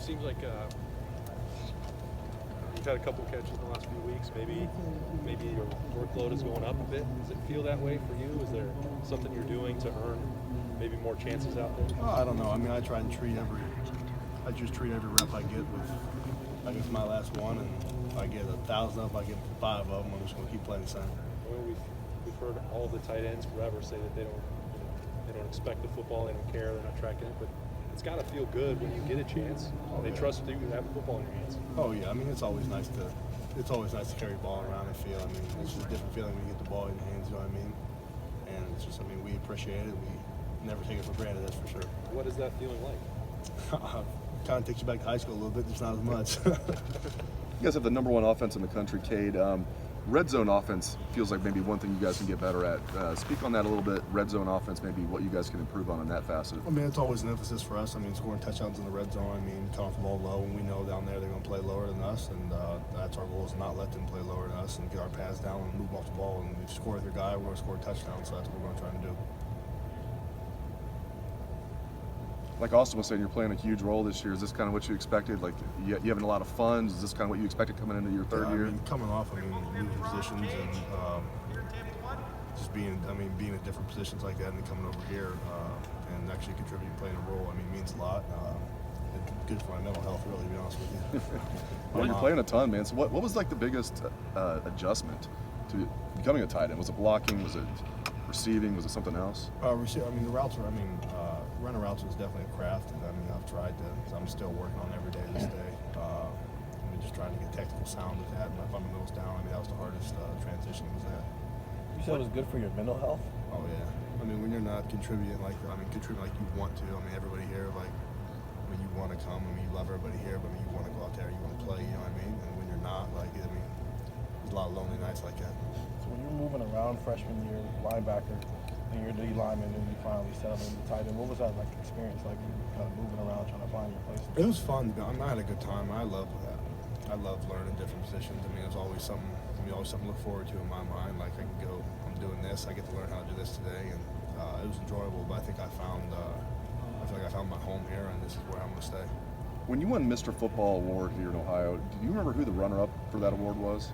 seems like you've had a couple catches in the last few weeks. Maybe your workload is going up a bit. Does it feel that way for you? Is there something you're doing to earn maybe more chances out there? Oh, I don't know. I mean, I try and treat every rep I get with, I guess my last one, and if I get 1,000 up, I get 5 of them. I'm just going to keep playing the same. Well, we've heard all the tight ends forever say that they don't expect the football, they don't care, they're not tracking it, but it's got to feel good when you get a chance. They trust you to have the football in your hands. Oh yeah, I mean it's always nice to carry the ball around and feel. I mean it's just a different feeling when you get the ball in your hands. You know what I mean? And it's just, I mean, we appreciate it. We never take it for granted. That's for sure. What is that feeling like? Kind of takes you back to high school a little bit, just not as much. You guys have the #1 offense in the country, Cade. Red zone offense feels like maybe one thing you guys can get better at. Speak on that a little bit. Red zone offense, maybe what you guys can improve on in that facet. I mean, it's always an emphasis for us. I mean, scoring touchdowns in the red zone. I mean, coming from the ball low, and we know down there they're going to play lower than us, and that's our goal, is not let them play lower than us and get our pads down and move off the ball. And if you score with your guy, we're going to score a touchdown. So that's what we're going to try and do. Like Austin was saying, you're playing a huge role this year. Is this kind of what you expected? Like, you having a lot of fun? Is this kind of what you expected coming into your third year? I mean, coming off, moving positions and just being in different positions like that, and then coming over here and actually contributing, playing a role, I mean, means a lot. It's good for my mental health, really, to be honest with you. Well, you're playing a ton, man. So what was like the biggest adjustment to becoming a tight end? Was it blocking? Was it receiving? Was it something else? I mean, the routes are, running routes is definitely a craft, and I mean, I've tried to, so I'm still working on every day this day. I mean, just trying to get technical sound with that, and my fundamentals down. I mean, that was the hardest transition, was that. You said it was good for your mental health? Oh, yeah. I mean, when you're not contributing like you want to, I mean, everybody here, like, I mean, you want to come, I mean, you love everybody here, but I mean, you want to go out there, you want to play, you know what I mean? And when you're not, like, I mean, there's a lot of lonely nights like that. So when you're moving around freshman year, linebacker, and you're D lineman, and you finally settled into tight end, what was that like experience, like kind of moving around trying to find your place? It was fun. I had a good time. I loved that. I love learning different positions. I mean, it was always something to look forward to in my mind. Like, I can go, I'm doing this, I get to learn how to do this today, and it was enjoyable. But I think I feel like I found my home here, and this is where I'm going to stay. When you won Mr. Football Award here in Ohio, do you remember who the runner-up for that award was?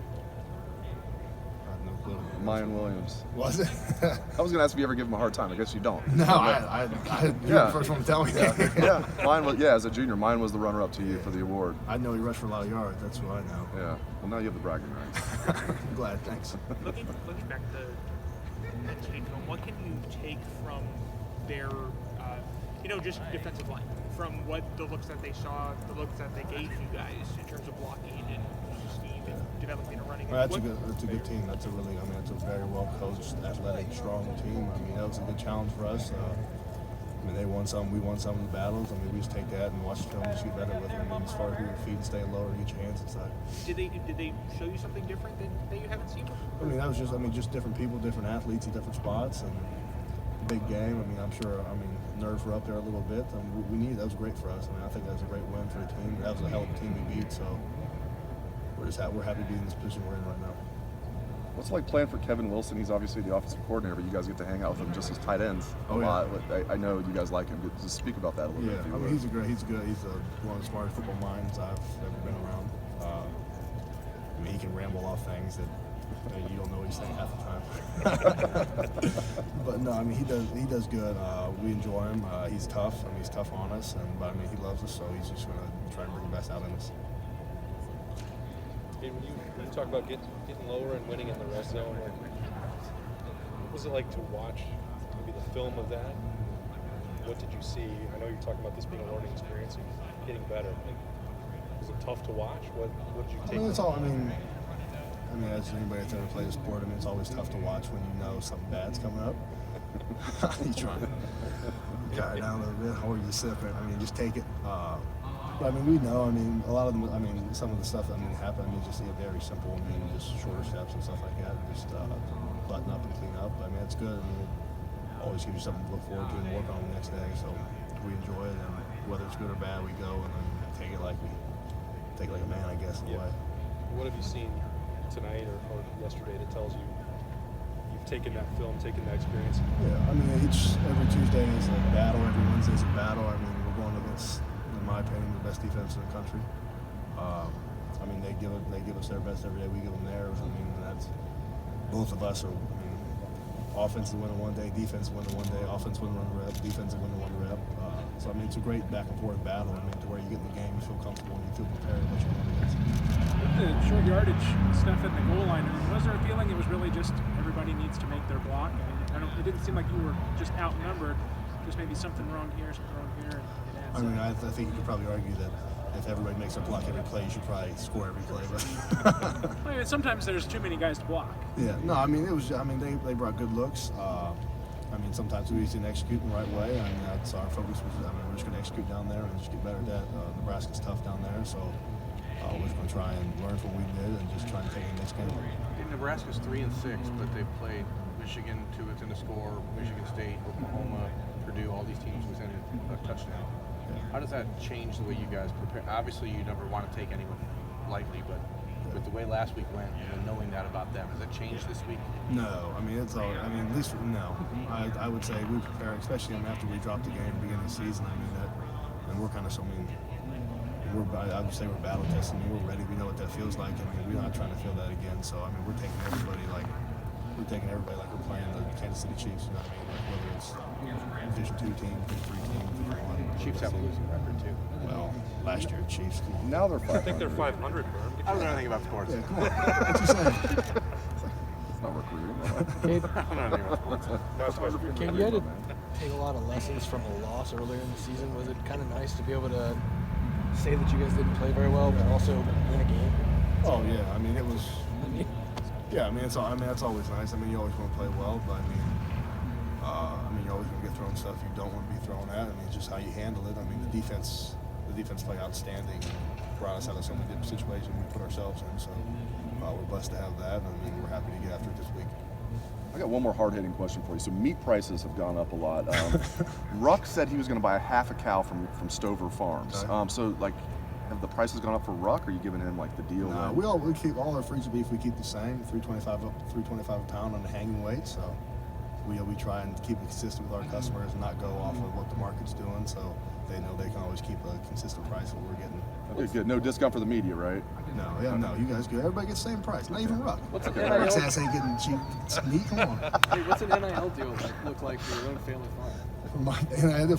I have no clue. Mayan Williams. Was it? I was going to ask if you ever give him a hard time. I guess you don't. No, you're the first one to tell me. Yeah. Mine was, as a junior, mine was the runner-up to you for the award. I know he rushed for a lot of yards. That's who I know. Yeah. Well, now you have the bragging rights. I'm glad. Thanks. Looking back to that change, what can you take from their, just defensive line, from what the looks that they saw, the looks that they gave you guys in terms of blocking and scheme and developing a running? Well, that's a good team. That's a very well coached, athletic, strong team. I mean, that was a good challenge for us. I mean, they won some, we won some of the battles. I mean, we just take that and watch the film and just get better with it. I mean, as far as your feet, stay lower, get your hands inside. Did they show you something different that you haven't seen before? I mean, that was just different people, different athletes at different spots, and big game. I mean, I'm sure. I mean, nerves were up there a little bit. That was great for us. I mean, I think that was a great win for the team. That was a hell of a team we beat. So we're happy to be in this position we're in right now. What's it like playing for Kevin Wilson? He's obviously the offensive coordinator, but you guys get to hang out with him just as tight ends a lot. I know you guys like him. Just speak about that a little bit. Yeah, I mean, he's good. He's one of the smartest football minds I've ever been around. I mean, he can ramble off things that you don't know what he's saying half the time. But no, I mean, he does good. We enjoy him. He's tough. I mean, he's tough on us, but I mean, he loves us, so he's just going to try and bring the best out in us. When you talk about getting lower and winning in the red zone, what was it like to watch maybe the film of that? What did you see? I know you're talking about this being a learning experience and getting better. Was it tough to watch? What did you take? I mean, as anybody that's ever played a sport, I mean, it's always tough to watch when you know something bad's coming up. You trying to guy down a little bit, or you just sit there. I mean, just take it. But I mean, we know. I mean, a lot of them. I mean, some of the stuff that happen. I mean, just very simple. I mean, just shorter steps and stuff like that. Just button up and clean up. I mean, it's good. I mean, it always gives you something to look forward to and work on the next day. So we enjoy it, and whether it's good or bad, we go and then take it like a man, I guess, in a way. What have you seen tonight or yesterday that tells you you've taken that film, taken that experience? Yeah, I mean, every Tuesday is a battle. Every Wednesday is a battle. I mean, we're going against, in my opinion, the best best defense in the country. I mean, they give us their best every day. We give them theirs. I mean, that's both of us are. I mean, offense is winning one day, defense is winning one day, offense winning one rep, defense is winning one rep. So I mean, it's a great back and forth battle. I mean, to where you get in the game, you feel comfortable, and you feel prepared what you're going against. With the short yardage stuff at the goal line, I mean, was there a feeling it was really just everybody needs to make their block? I mean, it didn't seem like you were just outnumbered. Just maybe something wrong here, something wrong here. I mean, I think you could probably argue that if everybody makes their block every play, you should probably score every play. But I mean, sometimes there's too many guys to block. yeah, no, I mean, it was. I mean, they brought good looks. I mean, sometimes we just didn't execute in the right way. I mean, that's our focus was. I mean, we're just going to execute down there and just get better at that. Nebraska's tough down there, so we're just going to try and learn from what we did and just try and take it next game. Nebraska's 3-6, but they've played Michigan to within a score, Michigan State, Oklahoma, Purdue, all these teams within a touchdown. How does that change the way you guys prepare? Obviously, you never want to take anyone lightly, but with the way last week went and knowing that about them, has that changed this week? No, I mean, it's all. I mean, at least no. I would say we prepare, especially after we dropped the game at the beginning of the season. I mean that, and we're kind of so. I mean, I would say we're battle testing. We're ready. We know what that feels like. I mean, we're not trying to feel that again. So I mean, we're taking everybody like we're playing the Kansas City Chiefs. You know what I mean? Like whether it's Division II team, Division III team, Division I. Chiefs have a losing record too. Well, last year Chiefs. Come on. Now they're 500. I think they're 500, Berm. I don't know anything about sports. Yeah, come on. What you saying? It's not recruiting. Cade, I don't know anything about sports. Cade, you had to take a lot of lessons from a loss earlier in the season. Was it kind of nice to be able to say that you guys didn't play very well, but also win a game? Oh yeah, I mean it was. Yeah, I mean it's all. I mean that's always nice. I mean you always want to play well, but I mean you're always going to get thrown stuff you don't want to be thrown at. I mean it's just how you handle it. I mean the defense played outstanding. Brought us out of some of the situation we put ourselves in. So we're blessed to have that, and we're happy to get after it this week. I got one more hard-hitting question for you. So meat prices have gone up a lot. Ruck said he was going to buy a half a cow from Stover Farms. Okay. So like, have the prices gone up for Ruck? Or are you giving him like the deal? No, we keep all our freezer beef. We keep the same, $3.25 a pound on the hanging weight. So we try and keep it consistent with our customers and not go off of what the market's doing. So they know they can always keep a consistent price of what we're getting. Okay, good. No discount for the media, right? No, you guys good. Everybody gets the same price. Not even Ruck. What's an Ruck's NIL? ass ain't getting cheap meat. Come on. Hey, what's an NIL deal look like for your own family farm? For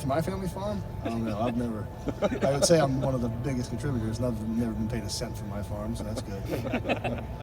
my family farm? I don't know. I would say I'm one of the biggest contributors. I've never been paid a cent for my farm, so that's good.